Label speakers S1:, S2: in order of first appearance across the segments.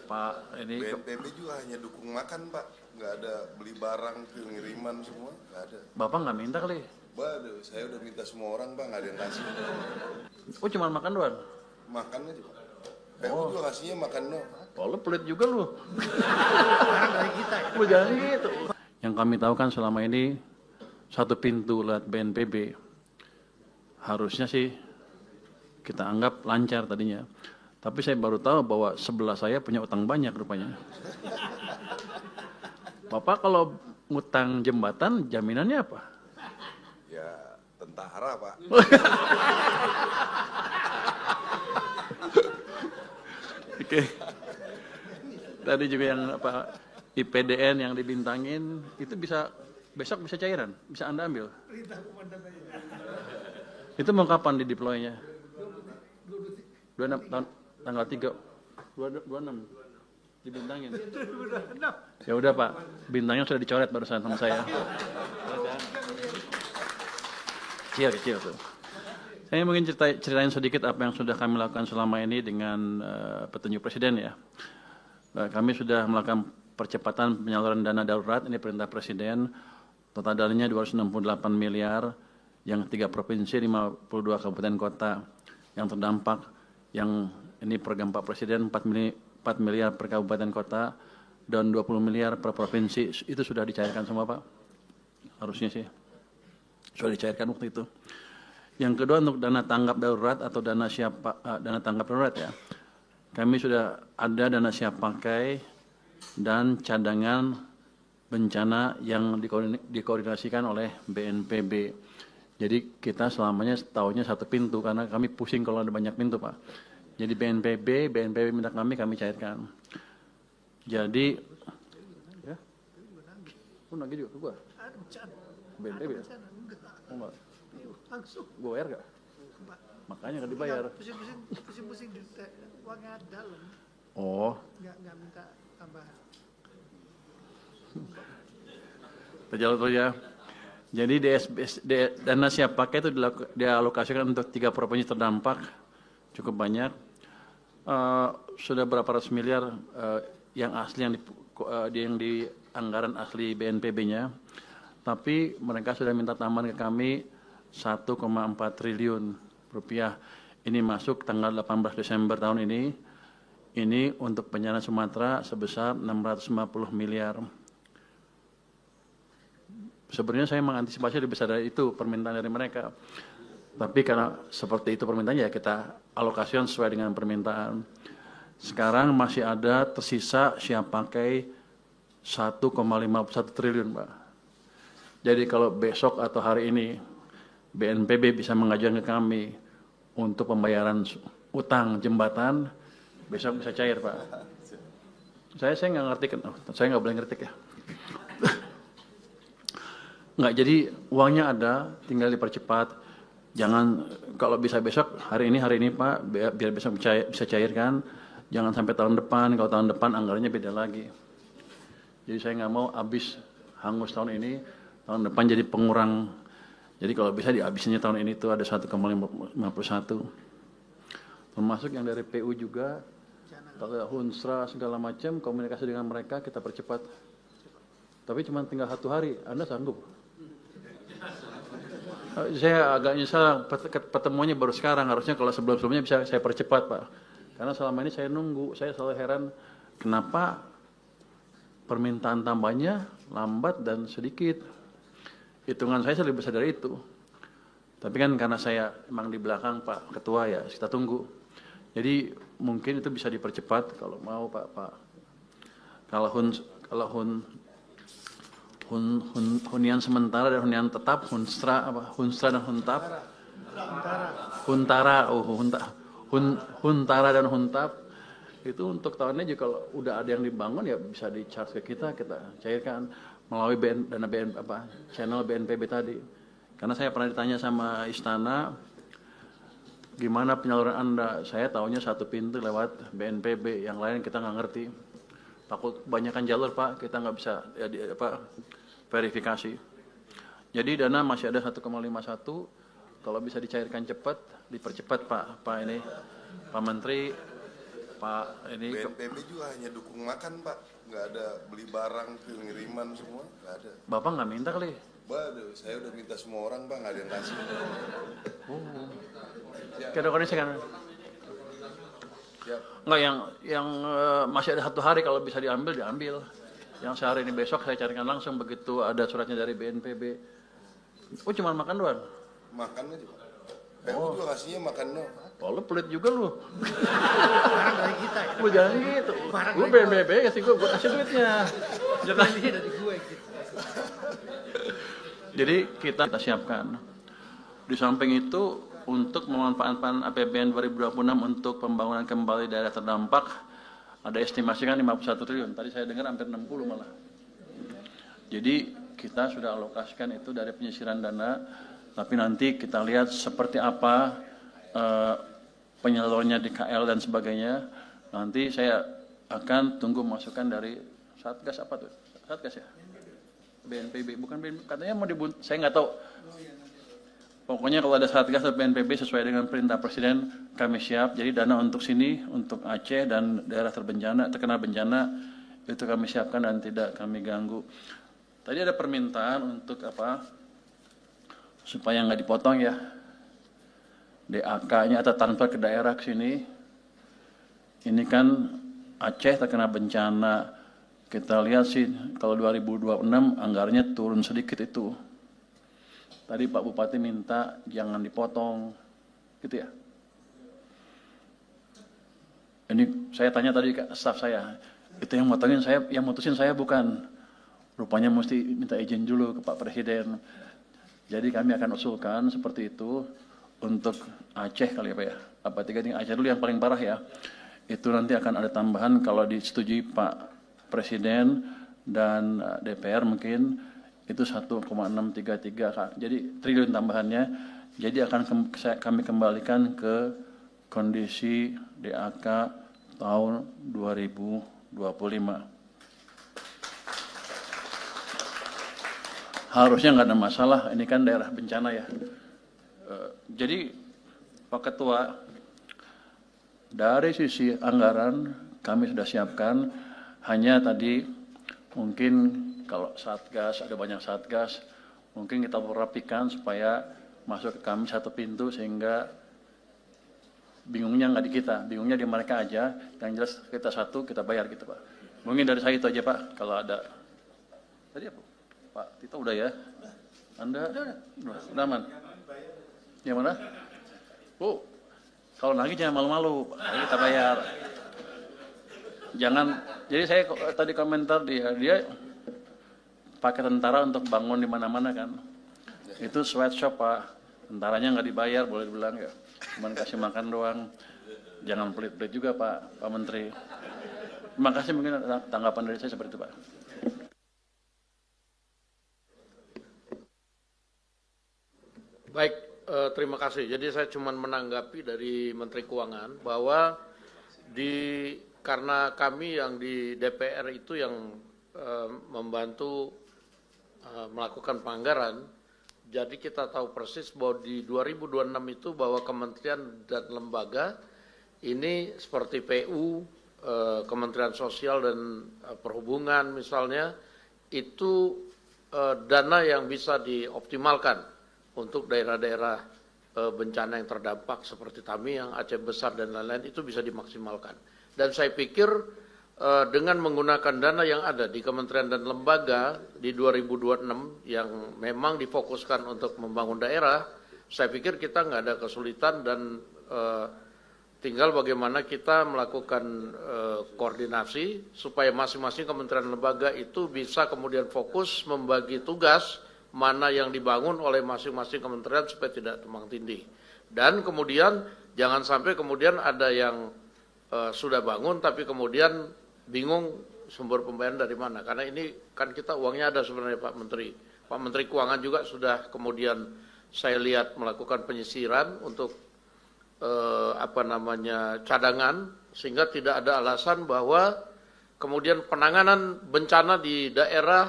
S1: Pak ini
S2: BNPB juga hanya dukung makan Pak, nggak ada beli barang, pengiriman semua, nggak ada.
S1: Bapak nggak minta kali?
S2: Waduh, saya udah minta semua orang Pak, nggak ada yang kasih.
S1: Oh cuma makan doang?
S2: Makan aja Pak. PU juga kasihnya makan doang.
S1: Oh lu pelit juga lu. Lu jangan gitu. Yang kami tahu kan selama ini satu pintu lewat BNPB harusnya sih kita anggap lancar tadinya. Tapi saya baru tahu bahwa sebelah saya punya utang banyak rupanya. Bapak kalau ngutang jembatan jaminannya apa?
S2: Ya tentara Pak.
S1: Oke. Tadi juga yang apa IPDN yang dibintangin itu bisa besok bisa cairan, bisa Anda ambil. Itu mau kapan di deploy-nya? 26 tahun tanggal 3 26 dibintangin. Ya udah Pak, bintangnya sudah dicoret barusan sama saya. Kecil tuh. Saya mungkin ceritain sedikit apa yang sudah kami lakukan selama ini dengan petunjuk Presiden ya. Kami sudah melakukan percepatan penyaluran dana darurat, ini perintah Presiden. Total dananya 268 miliar, yang 3 provinsi, 52 kabupaten kota yang terdampak. Yang ini program Pak Presiden 4 miliar per kabupaten kota dan 20 miliar per provinsi. Itu sudah dicairkan semua Pak? Harusnya sih. Sudah dicairkan waktu itu. Yang kedua untuk dana tanggap darurat atau dana tanggap darurat ya. Kami sudah ada dana siap pakai dan cadangan bencana yang dikoordinasikan oleh BNPB. Jadi kita selamanya tahunya satu pintu karena kami pusing kalau ada banyak pintu Pak. Jadi BNPB minta kami cairkan. Jadi, ya, lu nagih juga ke gua? BNPB ya? Oh enggak? Gue bayar gak? Makanya gak dibayar.
S3: Pusing-pusing uangnya dalam.
S1: Oh.
S3: Nggak minta tambahan.
S1: Terjauh terus ya. Jadi dana siap pakai itu dialokasikan untuk 3 provinsi terdampak, cukup banyak. Sudah berapa ratus miliar yang asli yang di anggaran asli BNPB-nya. Tapi mereka sudah minta tambahan ke kami 1,4 triliun rupiah. Ini masuk tanggal 18 Desember tahun ini. Ini untuk bencana Sumatera sebesar 650 miliar. Sebenarnya saya mengantisipasi lebih besar dari itu permintaan dari mereka. Tapi karena seperti itu permintaannya ya kita alokasikan sesuai dengan permintaan. Sekarang masih ada tersisa siap pakai 1,51 triliun Pak. Jadi kalau besok atau hari ini BNPB bisa mengajukan ke kami untuk pembayaran utang jembatan, besok bisa cair Pak. Saya nggak ngerti kan, saya nggak boleh ngerti ya. Nggak, jadi uangnya ada, tinggal dipercepat. Jangan kalau bisa besok hari ini Pak, biar besok bisa cairkan. Jangan sampai tahun depan. Kalau tahun depan anggarannya beda lagi. Jadi saya nggak mau habis hangus tahun ini, tahun depan jadi pengurang. Jadi kalau bisa dihabisnya tahun ini tuh ada 1,51. Termasuk yang dari PU juga, kalau Hunsra segala macam komunikasi dengan mereka kita percepat. Tapi cuma tinggal 1 hari, Anda sanggup? Saya agak nyesal pertemuannya baru sekarang, harusnya kalau sebelum-sebelumnya bisa saya percepat Pak. Karena selama ini saya nunggu, saya selalu heran kenapa permintaan tambahnya lambat dan sedikit. Hitungan saya lebih besar dari itu. Tapi kan karena saya emang di belakang Pak Ketua ya, kita tunggu. Jadi mungkin itu bisa dipercepat kalau mau Pak. Kalau hunian sementara dan hunian tetap, Hunsra dan Huntap. Huntara dan Huntap itu untuk tahun ini kalau udah ada yang dibangun ya bisa di-charge ke kita cairkan melalui channel BNPB tadi. Karena saya pernah ditanya sama Istana, gimana penyaluran Anda? Saya tahunya satu pintu lewat BNPB, yang lain kita nggak ngerti. Takut kebanyakan jalur Pak, kita nggak bisa verifikasi. Jadi dana masih ada 1,51, kalau bisa dicairkan cepat, dipercepat Pak Menteri. Pak ini
S2: BNPB juga hanya dukung makan Pak, nggak ada beli barang pengiriman semua, nggak ada.
S1: Bapak nggak minta kali?
S2: Waduh, saya udah minta semua orang Pak, nggak ada yang kasih.
S1: Kira kondisi kan?
S2: Siap.
S1: Enggak, yang masih ada 1 hari kalau bisa diambil. Yang sehari ini besok saya carikan langsung begitu ada suratnya dari BNPB. Oh, cuma makan doang?
S2: Makan aja Pak. PU juga kasihnya makan doang.
S1: Oh, lu pelit juga lu.
S3: Barang dari kita ya.
S1: Lu jangan gitu. Lu BNPB kasih gue kasih duitnya. Jangan
S3: Ini dari gue gitu.
S1: Jadi kita siapkan. Di samping itu untuk memanfaatkan APBN 2026 untuk pembangunan kembali daerah terdampak ada estimasi kan 51 triliun. Tadi saya dengar hampir 60 malah. Jadi kita sudah alokasikan itu dari penyisiran dana, tapi nanti kita lihat seperti apa penyalurnya di KL dan sebagainya. Nanti saya akan tunggu masukan dari Satgas apa tuh? Satgas ya? BNPB, bukan BNPB, katanya mau saya nggak tahu. Pokoknya kalau ada Satgas atau BNPB sesuai dengan perintah Presiden, kami siap. Jadi dana untuk sini, untuk Aceh dan daerah terkena bencana, itu kami siapkan dan tidak kami ganggu. Tadi ada permintaan untuk apa? Supaya nggak dipotong ya. DAK-nya atau transfer ke daerah ke sini. Ini kan Aceh terkena bencana. Kita lihat sih kalau 2026 anggarannya turun sedikit itu. Tadi Pak Bupati minta jangan dipotong, gitu ya. Ini saya tanya tadi ke staf saya, itu yang motongin saya, yang mutusin saya bukan. Rupanya mesti minta izin dulu ke Pak Presiden. Jadi kami akan usulkan seperti itu untuk Aceh kali ya Pak ya. Apa 3 tingkat Aceh dulu yang paling parah ya. Itu nanti akan ada tambahan kalau disetujui Pak Presiden dan DPR mungkin itu 1,633, jadi triliun tambahannya. Jadi akan kami kembalikan ke kondisi DAK tahun 2025. Harusnya nggak ada masalah, ini kan daerah bencana ya. Jadi Pak Ketua, dari sisi anggaran kami sudah siapkan, hanya tadi mungkin kalau Satgas, ada banyak Satgas, mungkin kita rapikan supaya masuk ke kami satu pintu sehingga bingungnya nggak di kita, bingungnya di mereka aja. Yang jelas kita satu, kita bayar gitu Pak. Mungkin dari saya itu aja Pak, kalau ada. Tadi apa? Pak Tito udah ya? Anda? Udah aman? Yang mana? Oh, kalau lagi jangan malu-malu, kita bayar. Jangan, jadi saya tadi komentar dia pakai tentara untuk bangun di mana-mana kan. Itu sweatshop Pak. Tentaranya nggak dibayar, boleh dibilang ya. Cuman kasih makan doang. Jangan pelit-pelit juga Pak Menteri. Terima kasih, mungkin tanggapan dari saya seperti itu Pak.
S4: Baik, terima kasih. Jadi saya cuma menanggapi dari Menteri Keuangan bahwa karena kami yang di DPR itu yang membantu melakukan penganggaran, jadi kita tahu persis bahwa di 2026 itu bahwa kementerian dan lembaga ini seperti PU, Kementerian Sosial dan Perhubungan misalnya, itu dana yang bisa dioptimalkan untuk daerah-daerah bencana yang terdampak seperti Tamiang, Aceh Besar dan lain-lain, itu bisa dimaksimalkan. Dan saya pikir dengan menggunakan dana yang ada di kementerian dan lembaga di 2026 yang memang difokuskan untuk membangun daerah, saya pikir kita nggak ada kesulitan dan tinggal bagaimana kita melakukan koordinasi supaya masing-masing kementerian dan lembaga itu bisa kemudian fokus membagi tugas mana yang dibangun oleh masing-masing kementerian supaya tidak tumpang tindih. Dan kemudian jangan sampai kemudian ada yang sudah bangun tapi kemudian bingung sumber pembayaran dari mana, karena ini kan kita uangnya ada sebenarnya Pak Menteri. Pak Menteri Keuangan juga sudah kemudian saya lihat melakukan penyisiran untuk cadangan, sehingga tidak ada alasan bahwa kemudian penanganan bencana di daerah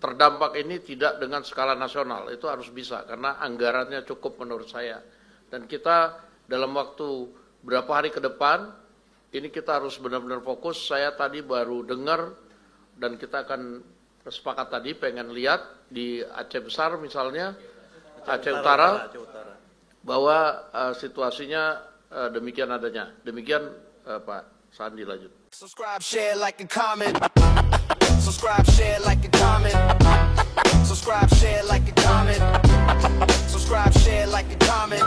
S4: terdampak ini tidak dengan skala nasional. Itu harus bisa karena anggarannya cukup menurut saya. Dan kita dalam waktu berapa hari ke depan ini kita harus benar-benar fokus. Saya tadi baru dengar dan kita akan sepakat tadi pengen lihat di Aceh Besar misalnya, Aceh Utara, bahwa situasinya demikian adanya. Demikian Pak Sandi lanjut.
S5: Subscribe, share, like, and comment. Subscribe, share, like, and comment. Subscribe, share, like, and comment. Subscribe, share, like, and comment.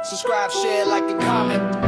S5: Subscribe, share, like, and comment.